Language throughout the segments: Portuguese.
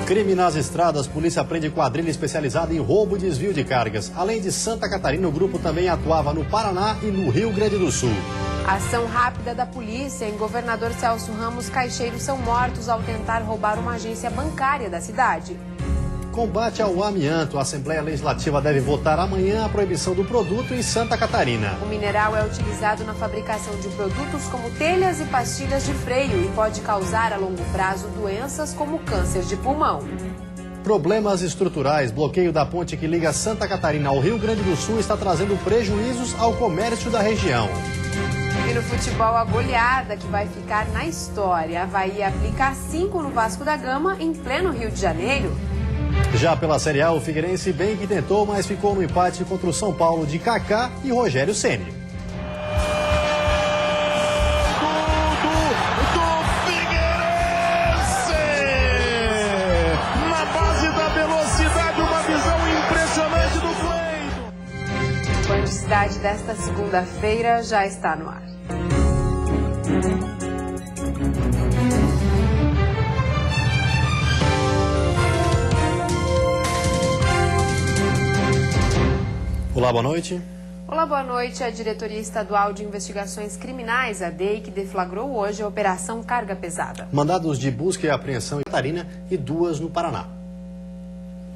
Crime nas estradas, polícia prende quadrilha especializada em roubo e desvio de cargas. Além de Santa Catarina, o grupo também atuava no Paraná e no Rio Grande do Sul. Ação rápida da polícia em Governador Celso Ramos, caixeiros são mortos ao tentar roubar uma agência bancária da cidade. Combate ao amianto. A Assembleia Legislativa deve votar amanhã a proibição do produto em Santa Catarina. O mineral é utilizado na fabricação de produtos como telhas e pastilhas de freio e pode causar a longo prazo doenças como câncer de pulmão. Problemas estruturais. Bloqueio da ponte que liga Santa Catarina ao Rio Grande do Sul está trazendo prejuízos ao comércio da região. E no futebol, a goleada que vai ficar na história. Avaí aplica 5 no Vasco da Gama, em pleno Rio de Janeiro. Já pela Série A, o Figueirense bem que tentou, mas ficou no empate contra o São Paulo de Kaká e Rogério Ceni. Gol do Figueirense! Na base da velocidade, uma visão impressionante do Cleiton. O Band Cidade desta segunda-feira já está no ar. Olá, boa noite. Olá, boa noite. A Diretoria Estadual de Investigações Criminais, a DEIC, deflagrou hoje a Operação Carga Pesada. Mandados de busca e apreensão em Catarina e 2 no Paraná.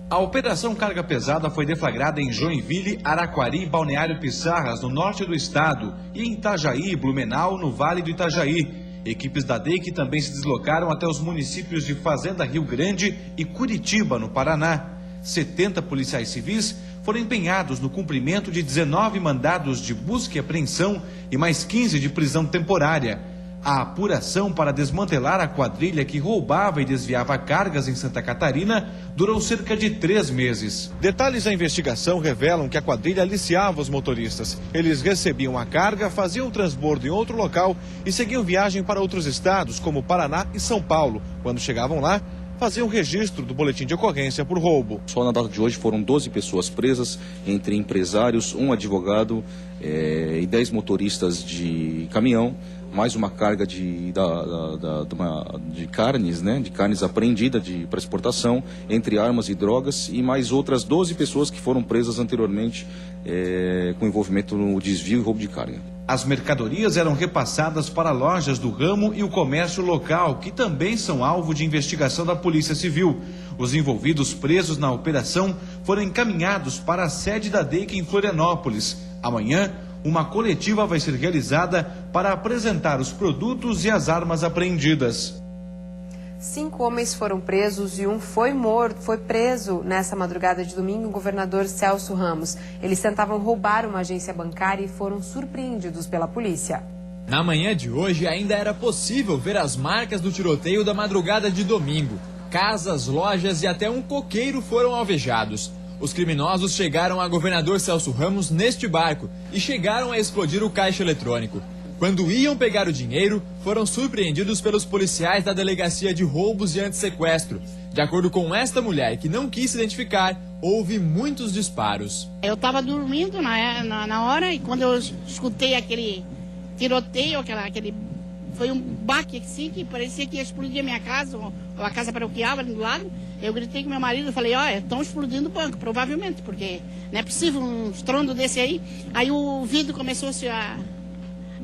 A Operação Carga Pesada foi deflagrada em Joinville, Araquari e Balneário Pissarras, no norte do estado, e em Itajaí e Blumenau, no Vale do Itajaí. Equipes da DEIC também se deslocaram até os municípios de Fazenda Rio Grande e Curitiba, no Paraná. 70 policiais civis foram empenhados no cumprimento de 19 mandados de busca e apreensão e mais 15 de prisão temporária. A apuração para desmantelar a quadrilha que roubava e desviava cargas em Santa Catarina durou cerca de 3 meses. Detalhes da investigação revelam que a quadrilha aliciava os motoristas. Eles recebiam a carga, faziam o transbordo em outro local e seguiam viagem para outros estados, como Paraná e São Paulo. Quando chegavam lá, faziam registro do boletim de ocorrência por roubo. Só na data de hoje foram 12 pessoas presas, entre empresários, um advogado e 10 motoristas de caminhão, mais uma carga de carnes, de carnes apreendida para exportação, entre armas e drogas, e mais outras 12 pessoas que foram presas anteriormente com envolvimento no desvio e roubo de carga. As mercadorias eram repassadas para lojas do ramo e o comércio local, que também são alvo de investigação da Polícia Civil. Os envolvidos presos na operação foram encaminhados para a sede da DEIC em Florianópolis. Amanhã, uma coletiva vai ser realizada para apresentar os produtos e as armas apreendidas. 5 homens foram presos e um foi preso nessa madrugada de domingo, o governador Celso Ramos. Eles tentavam roubar uma agência bancária e foram surpreendidos pela polícia. Na manhã de hoje ainda era possível ver as marcas do tiroteio da madrugada de domingo. Casas, lojas e até um coqueiro foram alvejados. Os criminosos chegaram a governador Celso Ramos neste barco e chegaram a explodir o caixa eletrônico. Quando iam pegar o dinheiro, foram surpreendidos pelos policiais da Delegacia de Roubos e Antissequestro. De acordo com esta mulher, que não quis se identificar, houve muitos disparos. Eu estava dormindo na hora e quando eu escutei aquele tiroteio, foi um baque assim, que parecia que ia explodir a minha casa, ou a casa paroquial ali do lado. Eu gritei com meu marido e falei, olha, estão explodindo o banco, provavelmente, porque não é possível um estrondo desse aí. Aí o vidro começou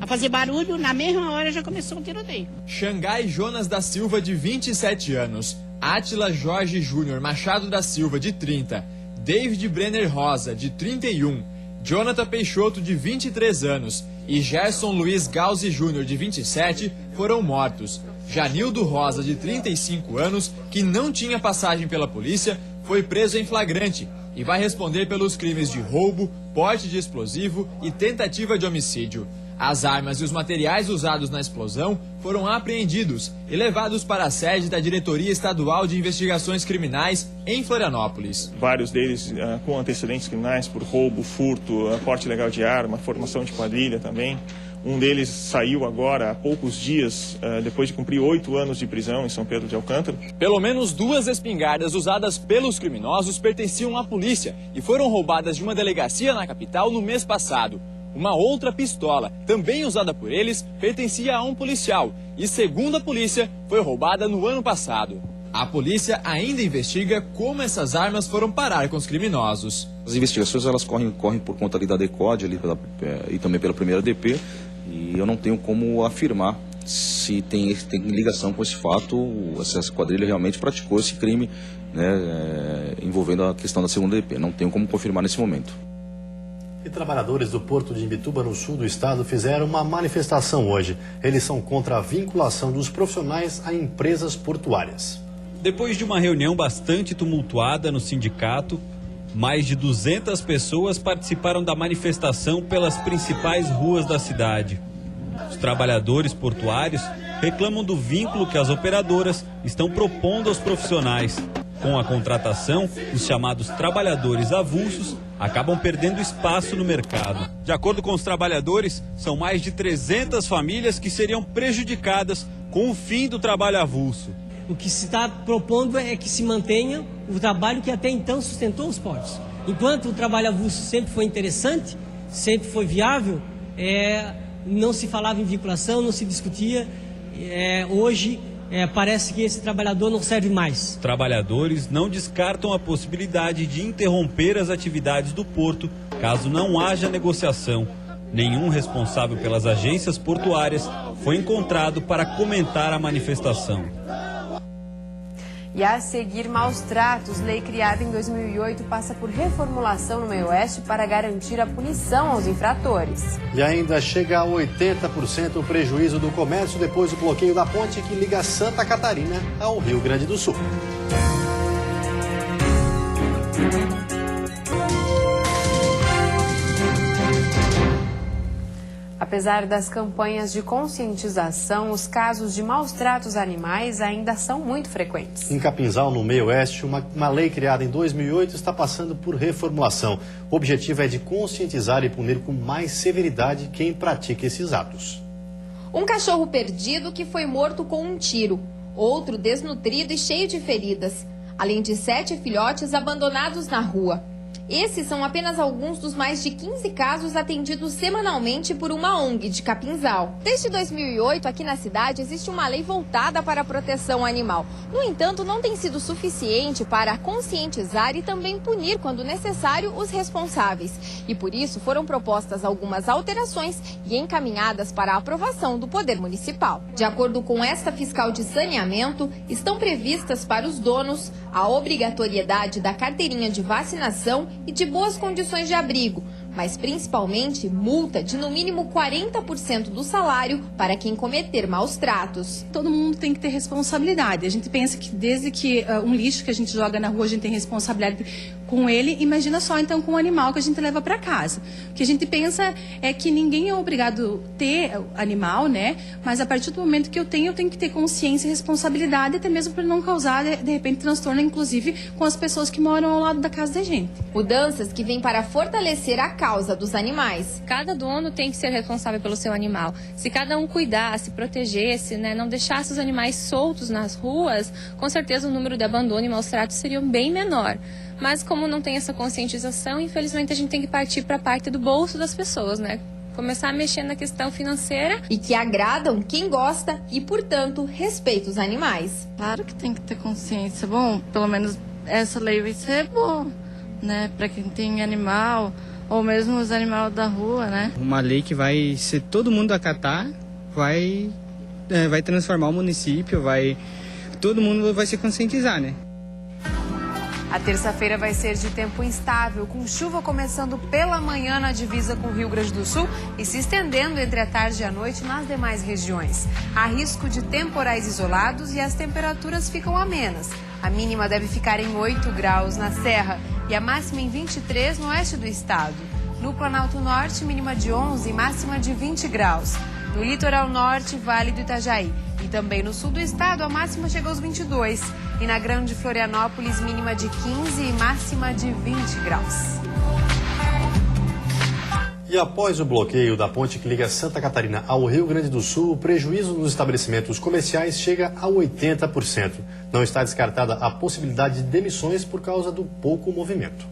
a fazer barulho, na mesma hora já começou o tiroteio. Xangai Jonas da Silva, de 27 anos. Átila Jorge Júnior Machado da Silva, de 30. David Brenner Rosa, de 31. Jonathan Peixoto, de 23 anos. E Gerson Luiz Gauzi Júnior, de 27, foram mortos. Janildo Rosa, de 35 anos, que não tinha passagem pela polícia, foi preso em flagrante e vai responder pelos crimes de roubo, porte de explosivo e tentativa de homicídio. As armas e os materiais usados na explosão foram apreendidos e levados para a sede da Diretoria Estadual de Investigações Criminais em Florianópolis. Vários deles com antecedentes criminais por roubo, furto, porte ilegal de arma, formação de quadrilha também. Um deles saiu agora há poucos dias, depois de cumprir 8 anos de prisão em São Pedro de Alcântara. Pelo menos 2 espingardas usadas pelos criminosos pertenciam à polícia e foram roubadas de uma delegacia na capital no mês passado. Uma outra pistola, também usada por eles, pertencia a um policial e, segundo a polícia, foi roubada no ano passado. A polícia ainda investiga como essas armas foram parar com os criminosos. As investigações elas correm por conta ali da DECOD e também pela primeira DP, e eu não tenho como afirmar se tem ligação com esse fato, se essa quadrilha realmente praticou esse crime, né, envolvendo a questão da segunda DP. Não tenho como confirmar nesse momento. E trabalhadores do Porto de Imbituba, no sul do estado, fizeram uma manifestação hoje. Eles são contra a vinculação dos profissionais a empresas portuárias. Depois de uma reunião bastante tumultuada no sindicato, mais de 200 pessoas participaram da manifestação pelas principais ruas da cidade. Os trabalhadores portuários reclamam do vínculo que as operadoras estão propondo aos profissionais. Com a contratação, os chamados trabalhadores avulsos acabam perdendo espaço no mercado. De acordo com os trabalhadores, são mais de 300 famílias que seriam prejudicadas com o fim do trabalho avulso. O que se está propondo é que se mantenha o trabalho que até então sustentou os portos. Enquanto o trabalho avulso sempre foi interessante, sempre foi viável, não se falava em vinculação, não se discutia. Hoje parece que esse trabalhador não serve mais. Trabalhadores não descartam a possibilidade de interromper as atividades do porto caso não haja negociação. Nenhum responsável pelas agências portuárias foi encontrado para comentar a manifestação. E a seguir, maus tratos. Lei criada em 2008 passa por reformulação no meio-oeste para garantir a punição aos infratores. E ainda chega a 80% o prejuízo do comércio depois do bloqueio da ponte que liga Santa Catarina ao Rio Grande do Sul. Apesar das campanhas de conscientização, os casos de maus tratos a animais ainda são muito frequentes. Em Capinzal, no meio-oeste, uma lei criada em 2008 está passando por reformulação. O objetivo é de conscientizar e punir com mais severidade quem pratica esses atos. Um cachorro perdido que foi morto com um tiro. Outro desnutrido e cheio de feridas. Além de 7 filhotes abandonados na rua. Esses são apenas alguns dos mais de 15 casos atendidos semanalmente por uma ONG de Capinzal. Desde 2008, aqui na cidade, existe uma lei voltada para a proteção animal. No entanto, não tem sido suficiente para conscientizar e também punir, quando necessário, os responsáveis. E por isso foram propostas algumas alterações e encaminhadas para a aprovação do Poder Municipal. De acordo com esta fiscal de saneamento, estão previstas para os donos a obrigatoriedade da carteirinha de vacinação e de boas condições de abrigo, mas principalmente multa de no mínimo 40% do salário para quem cometer maus tratos. Todo mundo tem que ter responsabilidade. A gente pensa que desde que um lixo que a gente joga na rua, a gente tem responsabilidade com ele, imagina só então com o animal que a gente leva para casa. O que a gente pensa é que ninguém é obrigado a ter animal, né? Mas a partir do momento que eu tenho que ter consciência e responsabilidade, até mesmo para não causar, de repente, transtorno, inclusive com as pessoas que moram ao lado da casa da gente. Mudanças que vêm para fortalecer a causa dos animais. Cada dono tem que ser responsável pelo seu animal. Se cada um cuidasse, protegesse, né, não deixasse os animais soltos nas ruas, com certeza o número de abandono e maus tratos seria bem menor. Mas como não tem essa conscientização, infelizmente a gente tem que partir para a parte do bolso das pessoas, né? Começar a mexer na questão financeira. E que agradam quem gosta e, portanto, respeita os animais. Claro que tem que ter consciência. Bom, pelo menos essa lei vai ser boa, né? Para quem tem animal, ou mesmo os animais da rua, né? Uma lei que vai, se todo mundo acatar, vai transformar o município, todo mundo vai se conscientizar, né? A terça-feira vai ser de tempo instável, com chuva começando pela manhã na divisa com o Rio Grande do Sul e se estendendo entre a tarde e a noite nas demais regiões. Há risco de temporais isolados e as temperaturas ficam amenas. A mínima deve ficar em 8 graus na Serra e a máxima em 23 no oeste do estado. No Planalto Norte, mínima de 11 e máxima de 20 graus. No litoral norte, Vale do Itajaí. E também no sul do estado, a máxima chega aos 22. E na Grande Florianópolis, mínima de 15 e máxima de 20 graus. E após o bloqueio da ponte que liga Santa Catarina ao Rio Grande do Sul, o prejuízo nos estabelecimentos comerciais chega a 80%. Não está descartada a possibilidade de demissões por causa do pouco movimento.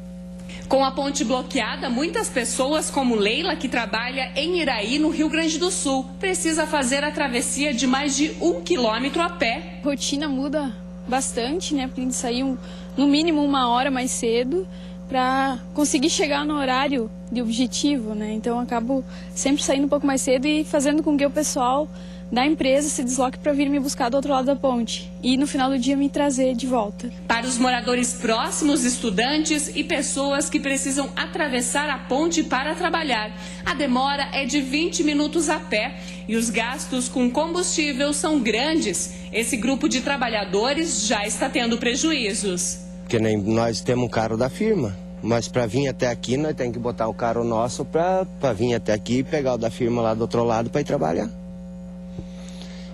Com a ponte bloqueada, muitas pessoas, como Leila, que trabalha em Iraí, no Rio Grande do Sul, precisa fazer a travessia de mais de 1 quilômetro a pé. A rotina muda bastante, né? Porque a gente saiu no mínimo 1 hora mais cedo para conseguir chegar no horário de objetivo, né? Então eu acabo sempre saindo um pouco mais cedo e fazendo com que o pessoal da empresa se desloque para vir me buscar do outro lado da ponte e no final do dia me trazer de volta. Para os moradores próximos, estudantes e pessoas que precisam atravessar a ponte para trabalhar, a demora é de 20 minutos a pé e os gastos com combustível são grandes. Esse grupo de trabalhadores já está tendo prejuízos. Porque nem nós temos um carro da firma, mas para vir até aqui nós temos que botar o carro nosso para vir até aqui e pegar o da firma lá do outro lado para ir trabalhar.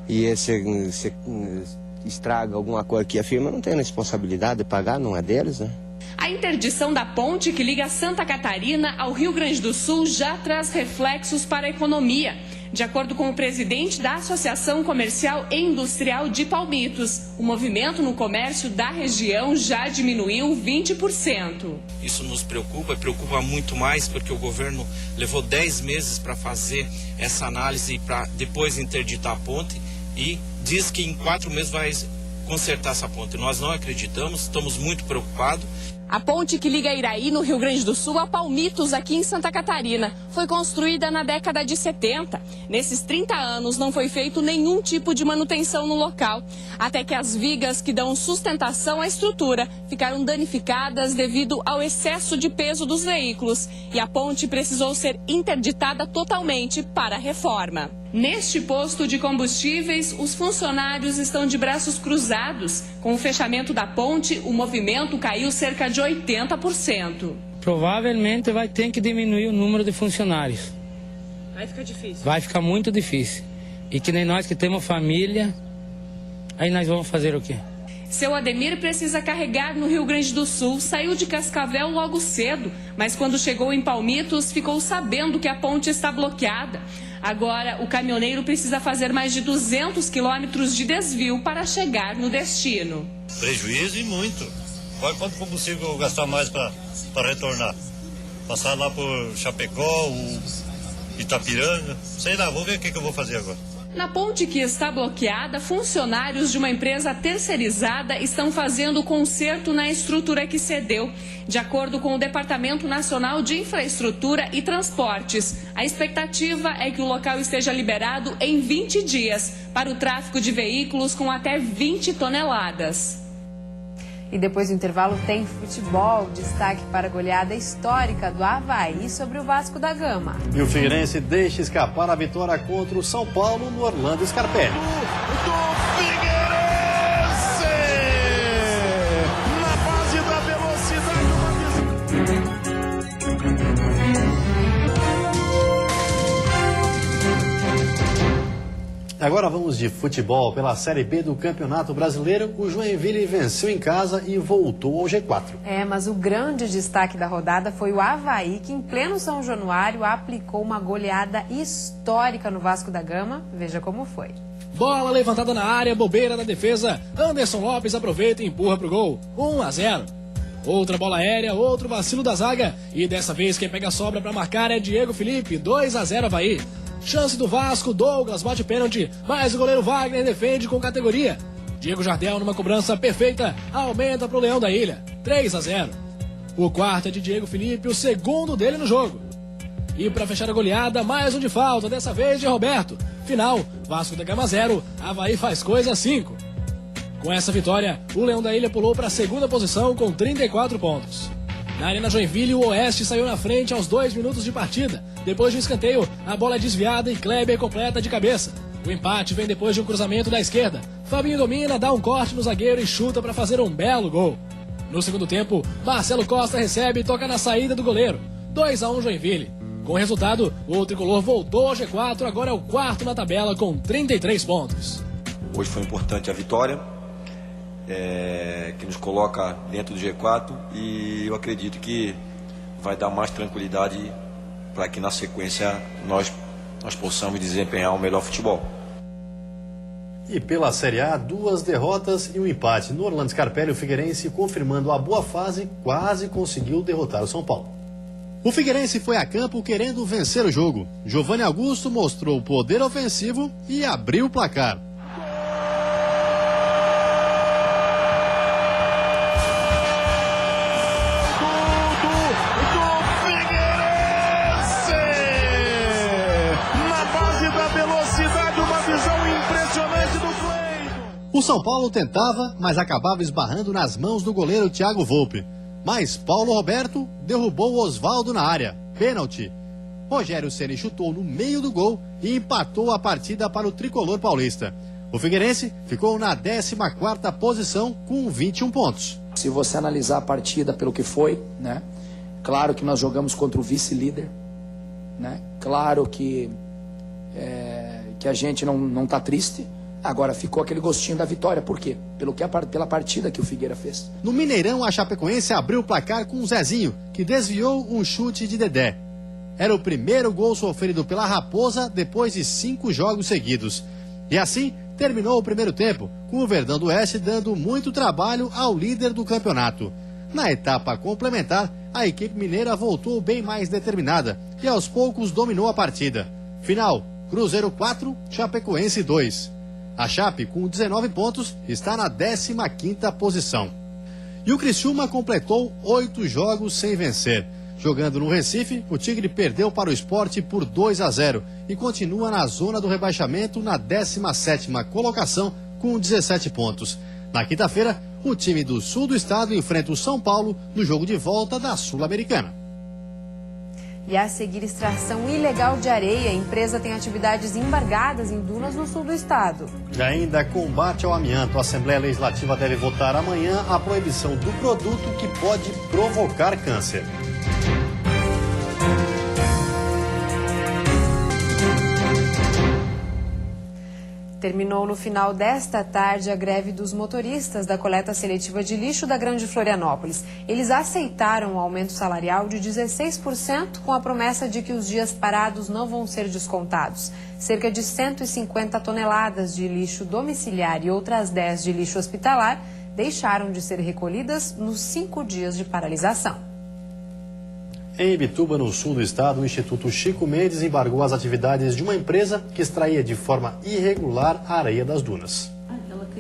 E se estraga alguma coisa aqui, a firma não tem responsabilidade de pagar, não é deles, né? A interdição da ponte que liga Santa Catarina ao Rio Grande do Sul já traz reflexos para a economia. De acordo com o presidente da Associação Comercial e Industrial de Palmitos, o movimento no comércio da região já diminuiu 20%. Isso nos preocupa muito mais porque o governo levou 10 meses para fazer essa análise para depois interditar a ponte e diz que em 4 meses vai consertar essa ponte. Nós não acreditamos, estamos muito preocupados. A ponte que liga Iraí, no Rio Grande do Sul, a Palmitos, aqui em Santa Catarina, foi construída na década de 70. Nesses 30 anos não foi feito nenhum tipo de manutenção no local, até que as vigas que dão sustentação à estrutura ficaram danificadas devido ao excesso de peso dos veículos e a ponte precisou ser interditada totalmente para a reforma. Neste posto de combustíveis, os funcionários estão de braços cruzados. Com o fechamento da ponte, o movimento caiu cerca de 80%. Provavelmente vai ter que diminuir o número de funcionários. Vai ficar difícil. Vai ficar muito difícil. E que nem nós que temos família, aí nós vamos fazer o quê? Seu Ademir precisa carregar no Rio Grande do Sul. Saiu de Cascavel logo cedo, mas quando chegou em Palmitos, ficou sabendo que a ponte está bloqueada. Agora, o caminhoneiro precisa fazer mais de 200 quilômetros de desvio para chegar no destino. Prejuízo e muito. Olha quanto combustível eu gastar mais para retornar. Passar lá por Chapecó, Itapiranga, sei lá, vou ver o que eu vou fazer agora. Na ponte que está bloqueada, funcionários de uma empresa terceirizada estão fazendo conserto na estrutura que cedeu. De acordo com o Departamento Nacional de Infraestrutura e Transportes, a expectativa é que o local esteja liberado em 20 dias para o tráfego de veículos com até 20 toneladas. E depois do intervalo tem futebol, destaque para a goleada histórica do Avaí sobre o Vasco da Gama. E o Figueirense deixa escapar a vitória contra o São Paulo no Orlando Scarpelli. Do Figueirense! Na base da velocidade, Agora vamos de futebol. Pela Série B do Campeonato Brasileiro, o Joinville venceu em casa e voltou ao G4. Mas o grande destaque da rodada foi o Avaí, que em pleno São Januário aplicou uma goleada histórica no Vasco da Gama. Veja como foi. Bola levantada na área, bobeira na defesa. Anderson Lopes aproveita e empurra pro gol. 1-0. Outra bola aérea, outro vacilo da zaga. E dessa vez quem pega a sobra para marcar é Diego Felipe. 2-0 Avaí. Chance do Vasco, Douglas bate pênalti, mas o goleiro Wagner defende com categoria. Diego Jardel, numa cobrança perfeita, aumenta pro Leão da Ilha, 3-0. O quarto é de Diego Felipe, o segundo dele no jogo. E para fechar a goleada, mais um de falta, dessa vez de Roberto. Final, Vasco da Gama 0, Avaí faz coisa 5. Com essa vitória, o Leão da Ilha pulou para a segunda posição com 34 pontos. Na Arena Joinville, o Oeste saiu na frente aos 2 minutos de partida. Depois de um escanteio, a bola é desviada e Kleber completa de cabeça. O empate vem depois de um cruzamento da esquerda. Fabinho domina, dá um corte no zagueiro e chuta para fazer um belo gol. No segundo tempo, Marcelo Costa recebe e toca na saída do goleiro. 2-1 Joinville. Com o resultado, o tricolor voltou ao G4, agora é o quarto na tabela com 33 pontos. Hoje foi importante a vitória, que nos coloca dentro do G4 e eu acredito que vai dar mais tranquilidade para que na sequência nós possamos desempenhar o melhor futebol. E pela Série A, 2 derrotas e um empate. No Orlando Scarpelli, o Figueirense, confirmando a boa fase, quase conseguiu derrotar o São Paulo. O Figueirense foi a campo querendo vencer o jogo. Giovanni Augusto mostrou poder ofensivo e abriu o placar. São Paulo tentava, mas acabava esbarrando nas mãos do goleiro Thiago Volpe. Mas Paulo Roberto derrubou Osvaldo na área. Pênalti. Rogério Ceni chutou no meio do gol e empatou a partida para o tricolor paulista. O Figueirense ficou na 14ª posição com 21 pontos. Se você analisar a partida pelo que foi, né? Claro que nós jogamos contra o vice-líder, né? Claro que a gente não está triste. Agora ficou aquele gostinho da vitória. Por quê? Pela partida que o Figueira fez. No Mineirão, a Chapecoense abriu o placar com o Zezinho, que desviou um chute de Dedé. Era o primeiro gol sofrido pela Raposa depois de 5 jogos seguidos. E assim terminou o primeiro tempo, com o Verdão do Oeste dando muito trabalho ao líder do campeonato. Na etapa complementar, a equipe mineira voltou bem mais determinada e aos poucos dominou a partida. Final, Cruzeiro 4, Chapecoense 2. A Chape, com 19 pontos, está na 15ª posição. E o Criciúma completou 8 jogos sem vencer. Jogando no Recife, o Tigre perdeu para o Sport por 2-0 e continua na zona do rebaixamento na 17ª colocação com 17 pontos. Na quinta-feira, o time do sul do estado enfrenta o São Paulo no jogo de volta da Sul-Americana. E a seguir, extração ilegal de areia. A empresa tem atividades embargadas em dunas no sul do estado. E ainda combate ao amianto. A Assembleia Legislativa deve votar amanhã a proibição do produto que pode provocar câncer. Terminou no final desta tarde a greve dos motoristas da coleta seletiva de lixo da Grande Florianópolis. Eles aceitaram um aumento salarial de 16% com a promessa de que os dias parados não vão ser descontados. Cerca de 150 toneladas de lixo domiciliar e outras 10 de lixo hospitalar deixaram de ser recolhidas nos 5 dias de paralisação. Em Ibituba, no sul do estado, o Instituto Chico Mendes embargou as atividades de uma empresa que extraía de forma irregular a areia das dunas.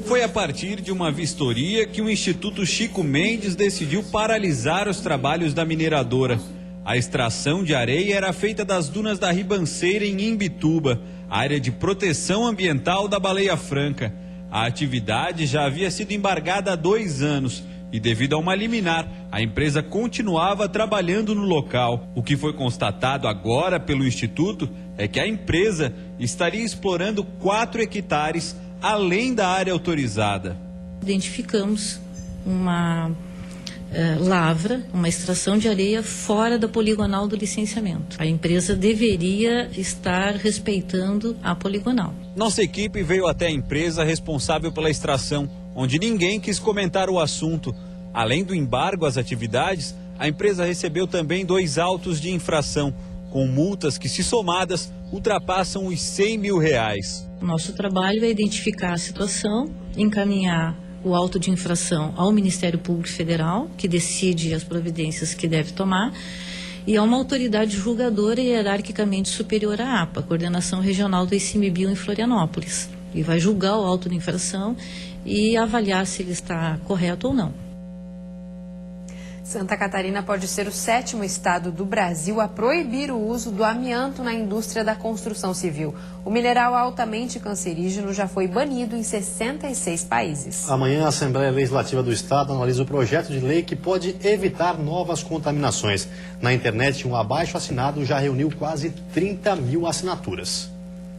Foi a partir de uma vistoria que o Instituto Chico Mendes decidiu paralisar os trabalhos da mineradora. A extração de areia era feita das dunas da Ribanceira em Imbituba, área de proteção ambiental da Baleia Franca. A atividade já havia sido embargada há 2 anos. E devido a uma liminar, a empresa continuava trabalhando no local. O que foi constatado agora pelo Instituto é que a empresa estaria explorando 4 hectares além da área autorizada. Identificamos uma lavra, uma extração de areia fora da poligonal do licenciamento. A empresa deveria estar respeitando a poligonal. Nossa equipe veio até a empresa responsável pela extração, onde ninguém quis comentar o assunto. Além do embargo às atividades, a empresa recebeu também 2 autos de infração, com multas que, se somadas, ultrapassam os R$100 mil. O nosso trabalho é identificar a situação, encaminhar o auto de infração ao Ministério Público Federal, que decide as providências que deve tomar, e a uma autoridade julgadora e hierarquicamente superior à APA, Coordenação Regional do ICMBio em Florianópolis. E vai julgar o auto de infração e avaliar se ele está correto ou não. Santa Catarina pode ser o 7º estado do Brasil a proibir o uso do amianto na indústria da construção civil. O mineral altamente cancerígeno já foi banido em 66 países. Amanhã, a Assembleia Legislativa do Estado analisa o projeto de lei que pode evitar novas contaminações. Na internet, um abaixo-assinado já reuniu quase 30 mil assinaturas.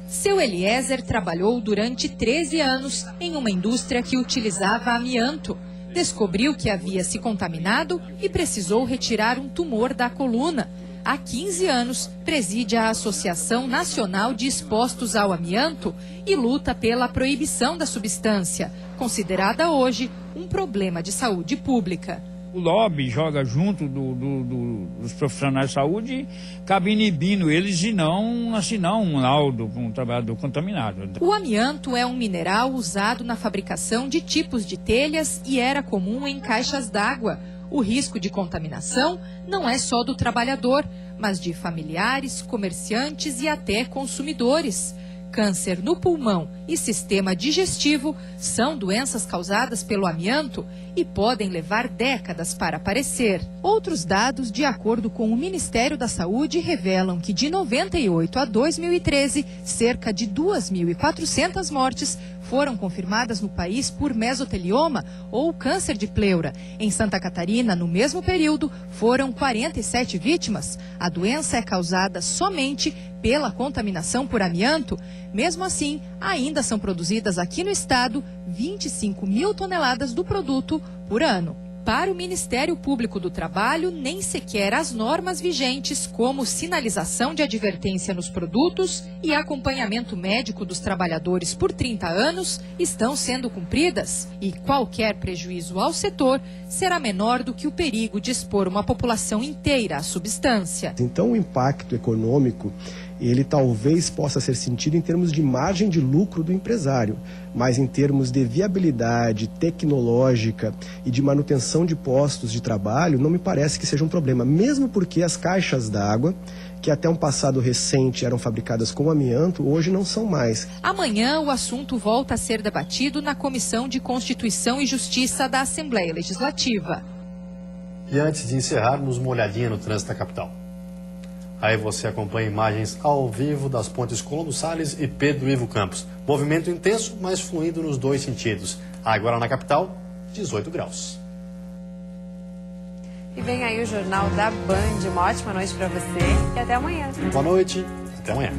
Seu Eliezer trabalhou durante 13 anos em uma indústria que utilizava amianto. Descobriu que havia se contaminado e precisou retirar um tumor da coluna. Há 15 anos, preside a Associação Nacional de Expostos ao Amianto e luta pela proibição da substância, considerada hoje um problema de saúde pública. O lobby joga junto dos profissionais de saúde, cabe inibindo eles de não assinar um laudo com um trabalhador contaminado. O amianto é um mineral usado na fabricação de tipos de telhas e era comum em caixas d'água. O risco de contaminação não é só do trabalhador, mas de familiares, comerciantes e até consumidores. Câncer no pulmão e sistema digestivo são doenças causadas pelo amianto e podem levar décadas para aparecer. Outros dados, de acordo com o Ministério da Saúde, revelam que de 98 a 2013, cerca de 2.400 mortes foram confirmadas no país por mesotelioma ou câncer de pleura. Em Santa Catarina, no mesmo período, foram 47 vítimas. A doença é causada somente pela contaminação por amianto. Mesmo assim, ainda são produzidas aqui no estado 25 mil toneladas do produto por ano. Para o Ministério Público do Trabalho, nem sequer as normas vigentes, como sinalização de advertência nos produtos e acompanhamento médico dos trabalhadores por 30 anos, estão sendo cumpridas. E qualquer prejuízo ao setor será menor do que o perigo de expor uma população inteira à substância. Então, o impacto econômico, ele talvez possa ser sentido em termos de margem de lucro do empresário, mas em termos de viabilidade tecnológica e de manutenção de postos de trabalho, não me parece que seja um problema, mesmo porque as caixas d'água, que até um passado recente eram fabricadas com amianto, hoje não são mais. Amanhã o assunto volta a ser debatido na Comissão de Constituição e Justiça da Assembleia Legislativa. E antes de encerrarmos, uma olhadinha no trânsito da capital. Aí você acompanha imagens ao vivo das pontes Colombo Salles e Pedro Ivo Campos. Movimento intenso, mas fluindo nos dois sentidos. Agora na capital, 18 graus. E vem aí o Jornal da Band. Uma ótima noite para você e até amanhã. Boa noite, até amanhã.